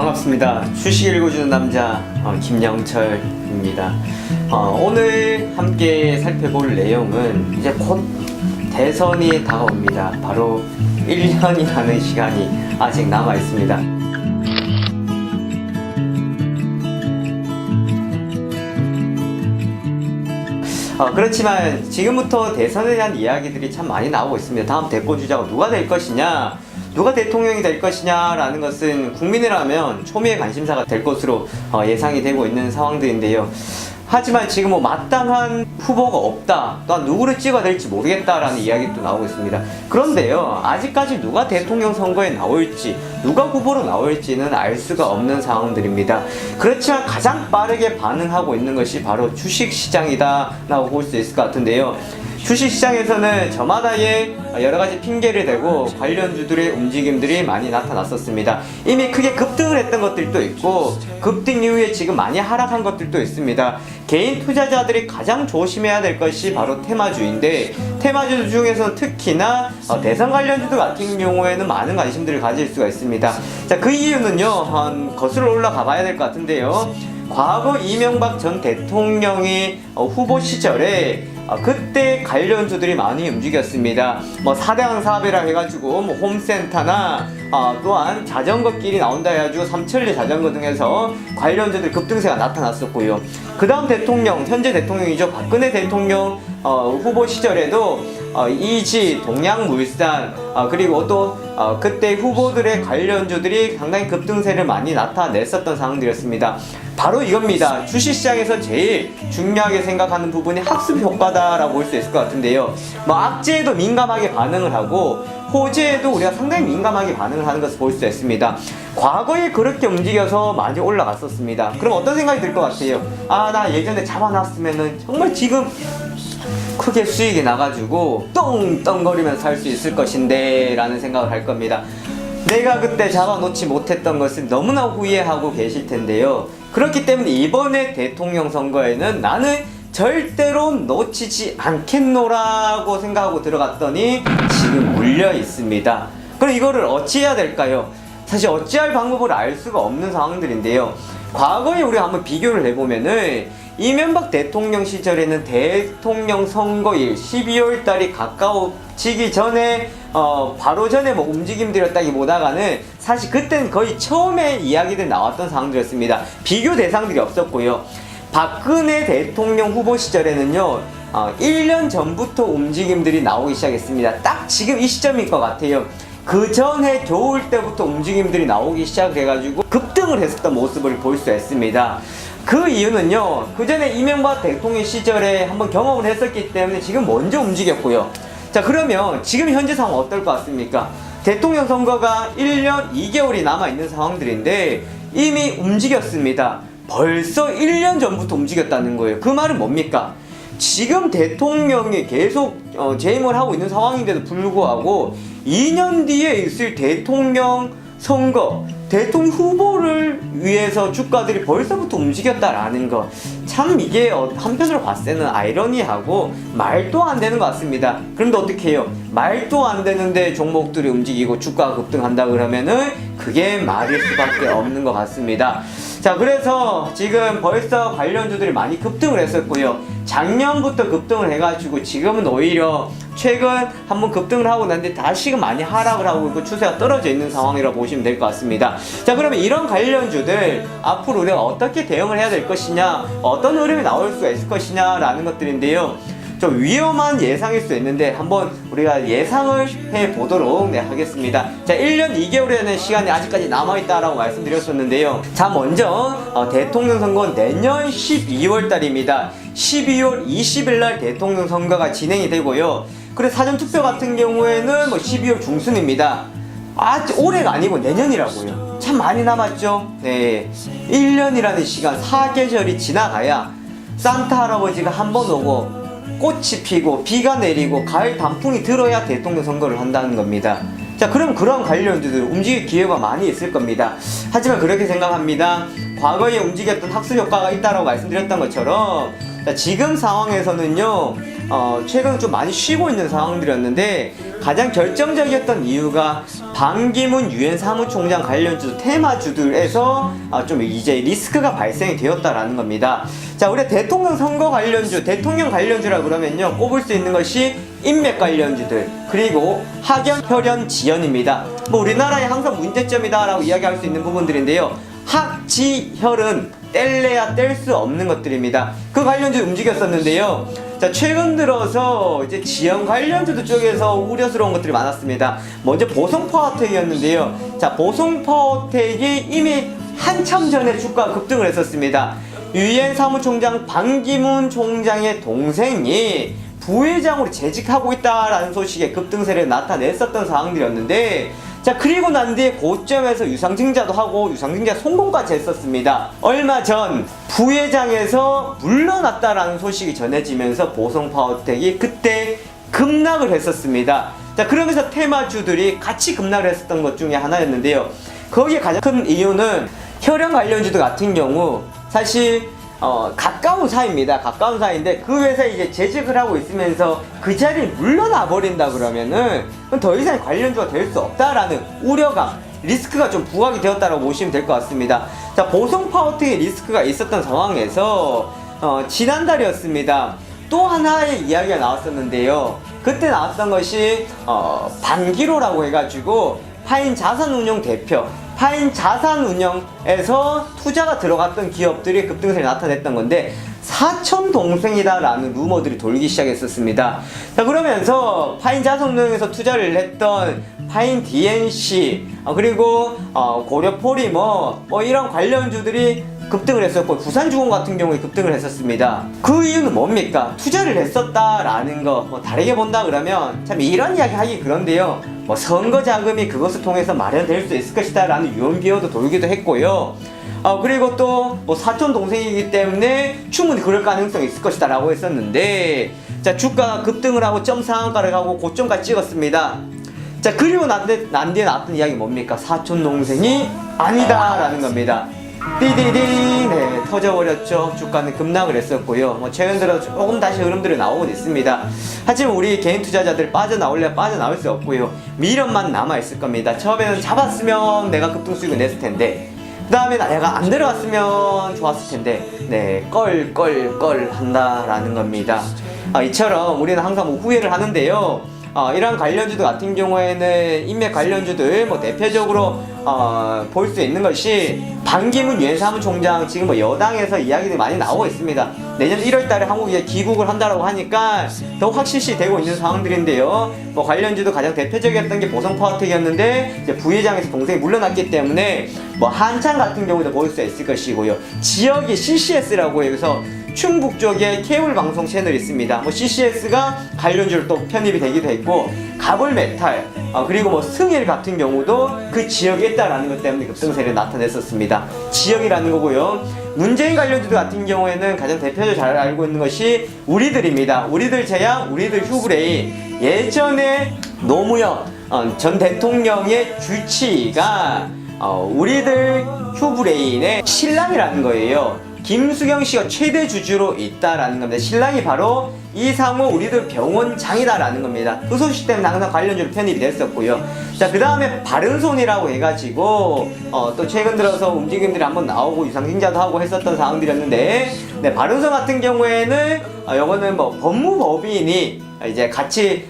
반갑습니다. 주식 읽어주는 남자 김영철입니다. 오늘 함께 살펴볼 내용은 이제 곧 대선이 다가옵니다. 바로 1년이라는 시간이 아직 남아 있습니다. 그렇지만 지금부터 대선에 대한 이야기들이 참 많이 나오고 있습니다. 다음 대권 주자가 누가 될 것이냐, 누가 대통령이 될 것이냐 라는 것은 국민이라면 초미의 관심사가 될 것으로 예상이 되고 있는 상황들인데요. 하지만 지금 마땅한 후보가 없다, 또한 누구를 찍어야 될지 모르겠다라는 이야기도 나오고 있습니다. 그런데요, 아직까지 누가 대통령 선거에 나올지, 누가 후보로 나올지는 알 수가 없는 상황들입니다. 그렇지만 가장 빠르게 반응하고 있는 것이 바로 주식시장이다 라고 볼 수 있을 것 같은데요. 주식시장에서는 저마다의 여러가지 핑계를 대고 관련주들의 움직임들이 많이 나타났었습니다. 이미 크게 급등을 했던 것들도 있고 급등 이후에 지금 많이 하락한 것들도 있습니다. 개인 투자자들이 가장 조심해야 될 것이 바로 테마주인데, 테마주 중에서는 특히나 대선 관련주들 같은 경우에는 많은 관심들을 가질 수가 있습니다. 자, 그 이유는요, 거슬러 올라가 봐야 될 것 같은데요. 과거 이명박 전 대통령이 후보 시절에 그때 관련주들이 많이 움직였습니다. 사대강 사업이라 해가지고 홈센터나 또한 자전거길이 나온다 해가지고 삼천리 자전거 등에서 관련주들 급등세가 나타났었고요. 그 다음 대통령, 현재 대통령이죠, 박근혜 대통령 후보 시절에도 이지, 동양물산, 그리고 또 그때 후보들의 관련주들이 상당히 급등세를 많이 나타냈었던 상황들이었습니다. 바로 이겁니다. 주식시장에서 제일 중요하게 생각하는 부분이 학습 효과다라고 볼 수 있을 것 같은데요. 악재에도 민감하게 반응을 하고 호재에도 우리가 상당히 민감하게 반응을 하는 것을 볼 수 있습니다. 과거에 그렇게 움직여서 많이 올라갔었습니다. 그럼 어떤 생각이 들 것 같아요? 나 예전에 잡아놨으면은 정말 지금 크게 수익이 나가지고 떵떵거리면서 살 수 있을 것인데 라는 생각을 할 겁니다. 내가 그때 잡아놓지 못했던 것을 너무나 후회하고 계실 텐데요. 그렇기 때문에 이번에 대통령 선거에는 나는 절대로 놓치지 않겠노라고 생각하고 들어갔더니 지금 물려 있습니다. 그럼 이거를 어찌해야 될까요? 사실 어찌할 방법을 알 수가 없는 상황들인데요. 과거에 우리가 한번 비교를 해보면은 이명박 대통령 시절에는 대통령 선거일 12월 달이 가까워지기 전에 바로 전에 움직임들이었다기보다는 사실 그때는 거의 처음에 이야기들 나왔던 상황들이었습니다. 비교 대상들이 없었고요. 박근혜 대통령 후보 시절에는요, 1년 전부터 움직임들이 나오기 시작했습니다. 딱 지금 이 시점일 것 같아요. 그 전에 겨울 때부터 움직임들이 나오기 시작해가지고 급등을 했었던 모습을 볼 수 있습니다. 그 이유는요, 그 전에 이명박 대통령 시절에 한번 경험을 했었기 때문에 지금 먼저 움직였고요. 자, 그러면 지금 현재 상황 어떨 것 같습니까? 대통령 선거가 1년 2개월이 남아있는 상황들인데 이미 움직였습니다. 벌써 1년 전부터 움직였다는 거예요. 그 말은 뭡니까? 지금 대통령이 계속 재임을 하고 있는 상황인데도 불구하고 2년 뒤에 있을 대통령 선거, 대통령 후보를 위해서 주가들이 벌써부터 움직였다라는 거, 참 이게 한편으로 봤을 때는 아이러니하고 말도 안 되는 것 같습니다. 그런데 어떻게 해요? 말도 안 되는데 종목들이 움직이고 주가가 급등한다 그러면은 그게 말일 수밖에 없는 것 같습니다. 자, 그래서 지금 벌써 관련주들이 많이 급등을 했었고요. 작년부터 급등을 해가지고 지금은 오히려 최근 한번 급등을 하고 났는데 다시금 많이 하락을 하고 있고 추세가 떨어져 있는 상황이라고 보시면 될 것 같습니다. 자, 그러면 이런 관련주들 앞으로 우리가 어떻게 대응을 해야 될 것이냐, 어떤 흐름이 나올 수가 있을 것이냐 라는 것들인데요. 좀 위험한 예상일 수 있는데 한번 우리가 예상을 해보도록 하겠습니다. 자, 1년 2개월이라는 시간이 아직까지 남아있다라고 말씀드렸었는데요. 자, 먼저 대통령 선거는 내년 12월 달입니다. 12월 20일 날 대통령 선거가 진행이 되고요. 그래서 사전투표 같은 경우에는 12월 중순입니다. 올해가 아니고 내년이라고요. 참 많이 남았죠. 네, 1년이라는 시간, 사계절이 지나가야 산타 할아버지가 한 번 오고 꽃이 피고 비가 내리고 가을 단풍이 들어야 대통령 선거를 한다는 겁니다. 자, 그럼 그런 관련주들 움직일 기회가 많이 있을 겁니다. 하지만 그렇게 생각합니다. 과거에 움직였던 학습 효과가 있다고 말씀드렸던 것처럼, 자, 지금 상황에서는요, 최근 좀 많이 쉬고 있는 상황들이었는데 가장 결정적이었던 이유가 반기문 유엔 사무총장 관련주 테마주들에서 좀 이제 리스크가 발생이 되었다라는 겁니다. 자, 우리 대통령 선거 관련주, 대통령 관련주라 그러면요 꼽을 수 있는 것이 인맥 관련주들 그리고 학연, 혈연, 지연입니다. 뭐 우리나라의 항상 문제점이다라고 이야기할 수 있는 부분들인데요. 학, 지, 혈은 뗄래야 뗄 수 없는 것들입니다. 그 관련주 움직였었는데요. 자, 최근 들어서 이제 지연 관련주들 쪽에서 우려스러운 것들이 많았습니다. 먼저 보성파워텍이었는데요. 자, 보성파워텍이 이미 한참 전에 주가 급등을 했었습니다. 유엔 사무총장 반기문 총장의 동생이 부회장으로 재직하고 있다라는 소식에 급등세를 나타냈었던 상황들이었는데, 자, 그리고 난 뒤에 고점에서 유상증자도 하고 유상증자 성공까지 했었습니다. 얼마 전 부회장에서 물러났다라는 소식이 전해지면서 보성파워텍이 그때 급락을 했었습니다. 자, 그러면서 테마주들이 같이 급락을 했었던 것 중에 하나였는데요. 거기에 가장 큰 이유는 혈연 관련주들 같은 경우 사실 가까운 사이입니다. 가까운 사이인데 그 회사에 이제 재직을 하고 있으면서 그 자리에 물러나 버린다 그러면은 더 이상 관련주가 될 수 없다라는 우려감, 리스크가 좀 부각이 되었다고 보시면 될 것 같습니다. 자, 보성파워텍의 리스크가 있었던 상황에서 지난달이었습니다. 또 하나의 이야기가 나왔었는데요. 그때 나왔던 것이 반기로라고 해가지고 파인 자산운용 대표, 파인 자산운용에서 투자가 들어갔던 기업들이 급등세를 나타냈던 건데 사촌 동생이다라는 루머들이 돌기 시작했었습니다. 자, 그러면서 파인 자산운용에서 투자를 했던 파인 DNC 그리고 고려포리머 이런 관련주들이 급등을 했었고 부산주공 같은 경우에 급등을 했었습니다. 그 이유는 뭡니까? 투자를 했었다라는 거 다르게 본다 그러면 참 이런 이야기 하기 그런데요. 선거 자금이 그것을 통해서 마련될 수 있을 것이다 라는 유언비어도 돌기도 했고요. 그리고 또 사촌 동생이기 때문에 충분히 그럴 가능성이 있을 것이다 라고 했었는데, 자, 주가가 급등을 하고 점 상한가를 가고 고점까지 찍었습니다. 자, 그리고 난 뒤에 나왔던 이야기 뭡니까? 사촌 동생이 아니다 라는 겁니다. 띠디딩, 네, 터져버렸죠. 주가는 급락을 했었고요. 최근 들어 조금 다시 흐름들이 나오고 있습니다. 하지만 우리 개인 투자자들 빠져나올래 빠져나올 수 없고요. 미련만 남아있을 겁니다. 처음에는 잡았으면 내가 급등 수익을 냈을 텐데, 그 다음에 내가 안 들어갔으면 좋았을 텐데, 네, 껄 한다라는 겁니다. 이처럼 우리는 항상 후회를 하는데요. 이런 관련주들 같은 경우에는 인맥 관련주들 대표적으로 볼 수 있는 것이 반기문 유엔 사무총장 지금 여당에서 이야기들이 많이 나오고 있습니다. 내년 1월달에 한국에 귀국을 한다라고 하니까 더욱 확실시 되고 있는 상황들인데요. 관련주도 가장 대표적이었던 게 보성파워텍이었는데 이제 부회장에서 동생이 물러났기 때문에 한창 같은 경우도 볼 수 있을 것이고요. 지역이 CCS라고 해서 충북 쪽에 케이블 방송 채널이 있습니다. CCS가 관련주로 또 편입이 되기도 했고, 가볼메탈 그리고 승일 같은 경우도 그 지역에 있다라는 것 때문에 급등세를 나타냈었습니다. 지역이라는 거고요. 문재인 관련주들 같은 경우에는 가장 대표적으로 잘 알고 있는 것이 우리들입니다. 우리들 제약, 우리들 휴브레인. 예전에 노무현 전 대통령의 주치의가 우리들 휴브레인의 신랑이라는 거예요. 김수경 씨가 최대 주주로 있다라는 겁니다. 신랑이 바로 이상호 우리들 병원장이다라는 겁니다. 그 소식 때문에 항상 관련주로 편입이 됐었고요. 자, 그 다음에 바른손이라고 해가지고 또 최근 들어서 움직임들이 한번 나오고 유상증자도 하고 했었던 상황들이었는데, 네, 바른손 같은 경우에는 요거는 법무법인이 이제 같이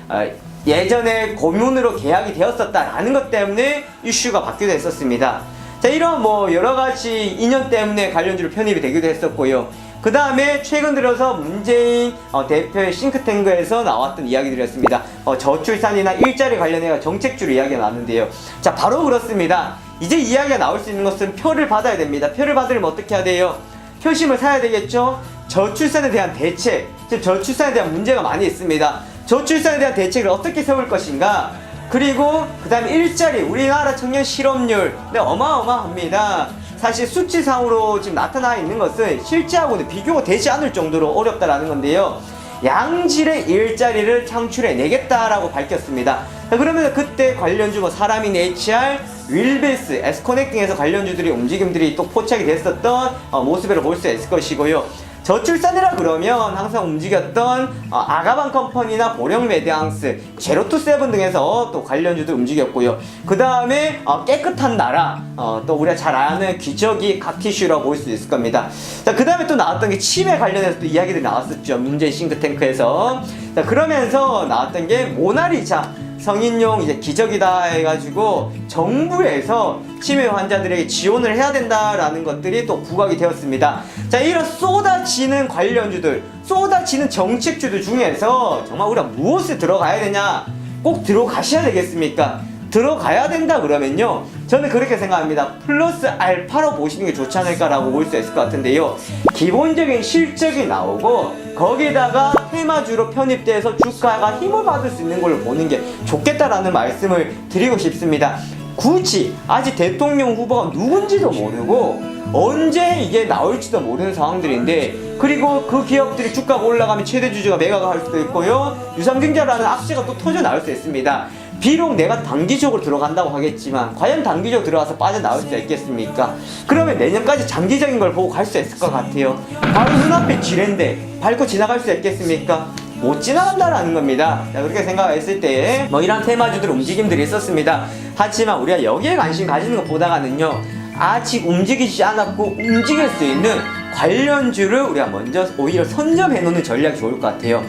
예전에 고문으로 계약이 되었었다라는 것 때문에 이슈가 받기도 했었습니다. 자, 이런 여러가지 인연 때문에 관련주로 편입이 되기도 했었고요. 그 다음에 최근 들어서 문재인 대표의 싱크탱크에서 나왔던 이야기들이었습니다. 저출산이나 일자리 관련해 정책주로 이야기가 나왔는데요. 자, 바로 그렇습니다. 이제 이야기가 나올 수 있는 것은 표를 받아야 됩니다. 표를 받으려면 어떻게 해야 돼요? 표심을 사야 되겠죠? 저출산에 대한 대책, 지금 저출산에 대한 문제가 많이 있습니다. 저출산에 대한 대책을 어떻게 세울 것인가? 그리고 그 다음에 일자리, 우리나라 청년 실업률 어마어마합니다. 사실 수치상으로 지금 나타나 있는 것은 실제하고는 비교가 되지 않을 정도로 어렵다라는 건데요. 양질의 일자리를 창출해내겠다라고 밝혔습니다. 그러면 그때 관련주 사람인 HR, 윌베스, 에스코넥팅에서 관련주들이 움직임들이 또 포착이 됐었던 모습으로 볼 수 있을 것이고요. 저출산이라 그러면 항상 움직였던 아가방 컴퍼니나 보령 메디앙스, 제로투세븐 등에서 또 관련주도 움직였고요. 그 다음에 깨끗한 나라, 또 우리가 잘 아는 기저귀 각티슈라고 볼 수 있을 겁니다. 자, 그 다음에 또 나왔던 게 치매 관련해서 또 이야기들이 나왔었죠. 문재인 싱크탱크에서. 자, 그러면서 나왔던 게 모나리자. 성인용 이제 기저귀다 해가지고 정부에서 치매 환자들에게 지원을 해야 된다라는 것들이 또 부각이 되었습니다. 자, 이런 쏟아지는 관련주들, 쏟아지는 정책주들 중에서 정말 우리가 무엇에 들어가야 되냐? 꼭 들어가셔야 되겠습니까? 들어가야 된다 그러면요, 저는 그렇게 생각합니다. 플러스 알파로 보시는 게 좋지 않을까라고 볼 수 있을 것 같은데요, 기본적인 실적이 나오고 거기다가 테마주로 편입돼서 주가가 힘을 받을 수 있는 걸 보는 게 좋겠다라는 말씀을 드리고 싶습니다. 굳이 아직 대통령 후보가 누군지도 모르고 언제 이게 나올지도 모르는 상황들인데, 그리고 그 기업들이 주가가 올라가면 최대 주주가 매각을 할 수도 있고요, 유상증자라는 악재가 또 터져 나올 수 있습니다. 비록 내가 단기적으로 들어간다고 하겠지만 과연 단기적으로 들어가서 빠져나올 수 있겠습니까? 그러면 내년까지 장기적인 걸 보고 갈 수 있을 것 같아요. 바로 눈앞에 지뢰인데 밟고 지나갈 수 있겠습니까? 못 지나간다라는 겁니다. 자, 그렇게 생각했을 때 뭐 이런 테마주들 움직임들이 있었습니다. 하지만 우리가 여기에 관심 가지는 것보다는요, 아직 움직이지 않았고 움직일 수 있는 관련주를 우리가 먼저 오히려 선점해 놓는 전략이 좋을 것 같아요.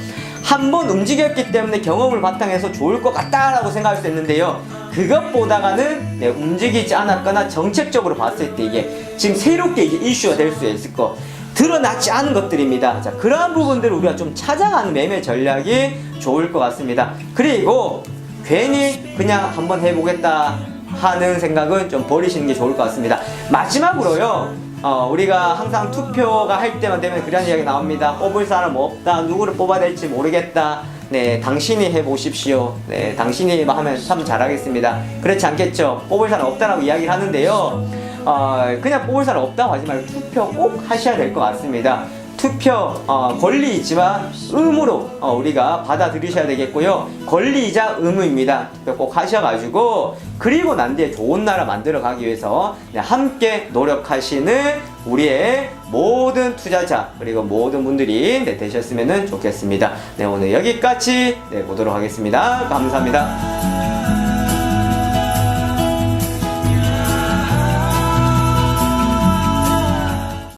한번 움직였기 때문에 경험을 바탕해서 좋을 것 같다라고 생각할 수 있는데요, 그것보다는 움직이지 않았거나 정책적으로 봤을 때 이게 지금 새롭게 이제 이슈가 될 수 있을 거, 드러나지 않은 것들입니다. 자, 그러한 부분들을 우리가 좀 찾아가는 매매 전략이 좋을 것 같습니다. 그리고 괜히 그냥 한번 해보겠다 하는 생각은 좀 버리시는 게 좋을 것 같습니다. 마지막으로요, 우리가 항상 투표가 할 때만 되면 그런 이야기 나옵니다. 뽑을 사람 없다, 누구를 뽑아야 될지 모르겠다. 네, 당신이 해보십시오. 네, 당신이 하면 참 잘하겠습니다. 그렇지 않겠죠? 뽑을 사람 없다라고 이야기를 하는데요, 그냥 뽑을 사람 없다고 하지 말고 투표 꼭 하셔야 될 것 같습니다. 투표 권리이지만 의무로 우리가 받아들이셔야 되겠고요. 권리이자 의무입니다. 투표 꼭 하셔가지고, 그리고 난 뒤에 좋은 나라 만들어 가기 위해서 함께 노력하시는 우리의 모든 투자자 그리고 모든 분들이 되셨으면 좋겠습니다. 네, 오늘 여기까지 보도록 하겠습니다. 감사합니다.